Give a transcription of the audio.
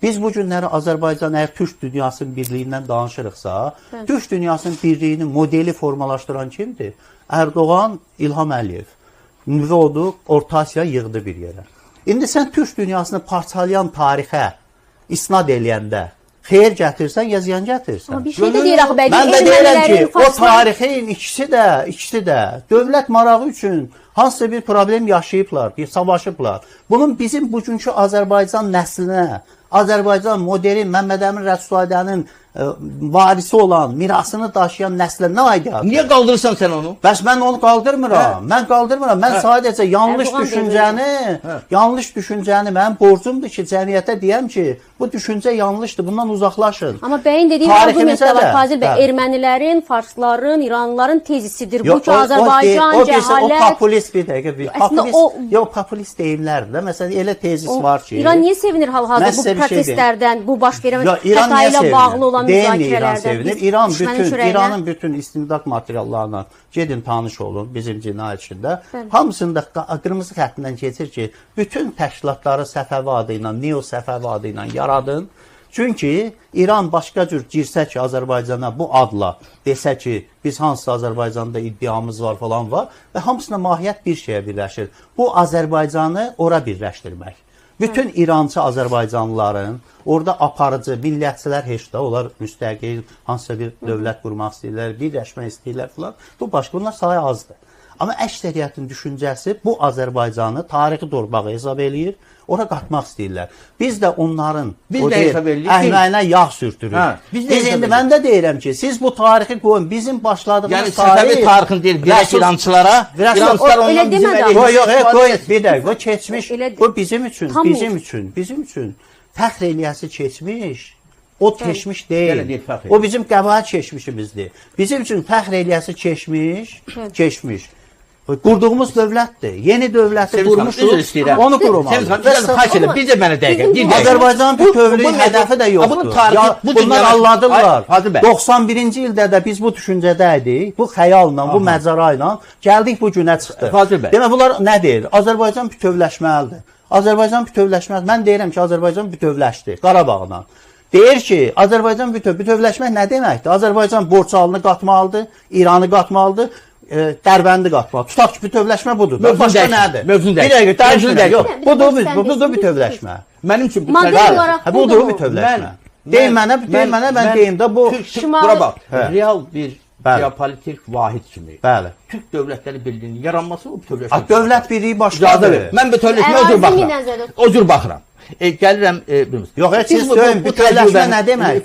Biz bu günləri Azərbaycan əgər Türk dünyasının birliyindən danışırıqsa, Türk dünyasının birliyinin modeli formalaşdıran kimdir? Erdoğan, İlham Əliyev. Nüvə oldu, Orta Asiya yığdı bir yerə. İndi sən Türk dünyasını parçalayan tarixə isnad eləyəndə xeyir gətirsən, ya ziyan gətirsən. Amma bir şey də deyir axı, bəlkə mən də deyirəm ki, o farslar... tarixin ikisi də dövlət marağı üçün hansısa bir problem yaşayıblar, bir savaşıblar. Bunun bizim bugünkü Azərbaycan nəslinə, Azərbaycan modern Məmməd Əmin Rəsulzadənin varisi olan, mirasını daşıyan nəslə nə aidiyyatdır? Niyə qaldırırsan sən onu? Bəs mən onu qaldırmıram. Mən qaldırmıram. Mən sadəcə yanlış düşüncəni mənim borcumdur ki, cəmiyyətə deyəm ki, bu düşüncə yanlışdır, bundan uzaqlaşın. Amma bəyin dediyi argument də var, Fazil bəy, ermənilərin, farsların, İranlıların tezisidir. Bu ki, Azərbaycan, cəhalət... O populist bir dəqiqə, populist deyimlərdir də. Məsələn, elə tezis var ki... İran niyə sevinir hal-hazırda bu protestlərdən, bu baş verən xəta ilə bağlı olan müzakirələrdən? İranın bütün istintaq materiallarına gedin tanış olun bizim cinayətçində. Hamısında qırmızı xəttindən keçir ki, bütün təşkilatları Səfəvi adı ilə, Neo Səfəvi adı ilə yaradın. Çünki İran başqa cür girsə ki, Azərbaycana bu adla desə ki, biz hansı Azərbaycanda iddiamız var falan var və hamısına mahiyyət bir şeyə birləşir. Bu Azərbaycanı ora birləşdirmək. Bütün İrançı Azərbaycanlıların orada aparıcı millətçilər heç də, onlar müstəqil hansısa bir dövlət qurmaq istəyirlər, birləşmək istəyirlər falan. Bu başqa, bunlar sayı azdır. Amma əksəriyyətin düşüncəsi bu Azərbaycanı tarixi torbağa hesab eləyir, ora qatmaq istəyirlər. Biz də onların əhnəyinə yağ sürtürük. Biz indi mən də deyirəm ki, siz bu tarixi qoyun, bizim başladığımız Səfəvi tarixini deyir, birək İrançılara, İrançılar ondan bizim eləyir. Bir dəqiq, o keçmiş, bu bizim üçün fəxr eləyəsi keçmiş, o keçmiş deyil. O bizim qəbahət keçmişimizdir. Bizim üçün fəxr eləyəsi keçmiş. Qurduğumuz dövlətdir. Yeni dövləti qurmuşuq, onu qurumalıyıq. Bir də mənə dəqiqə. Azərbaycanın bütövlüyü hədəfi də yoxdur. Bunlar anladırlar. 91-ci ildə də biz bu düşüncədə idik. Bu xəyalla, bu məcara ilə gəldik bu günə çıxdıq. Demək, bunlar nə deyir? Azərbaycan bütövləşməlidir. Azərbaycan bütövləşməlidir. Mən deyirəm ki, Azərbaycan bütövləşdi Qarabağla. Deyir ki, Azərbaycan bütövləşmək nə deməkdir? Azərbaycan Borçalını qatmalıdır, İranı qatmalıdır, Dərbəndi qatmalı. Tutaq ki, bütövləşmə budur. Başqa nədir? Mövzun deyil. Bir dəqiqə, budur bütövləşmə. Mənim üçün budur bütövləşmə. Deyim mənə, mən deyim də bu... Bura bax, real bir geopolitik vahid kimi. Bəli. Türk dövlətləri birliyinin yaranması o bütövləşmə. Dövlət birliyi başqadır. Mən bütövləşmə o cür baxıram. Gəlirəm... Yox, siz söyləyin, bütövləşmə nə demək?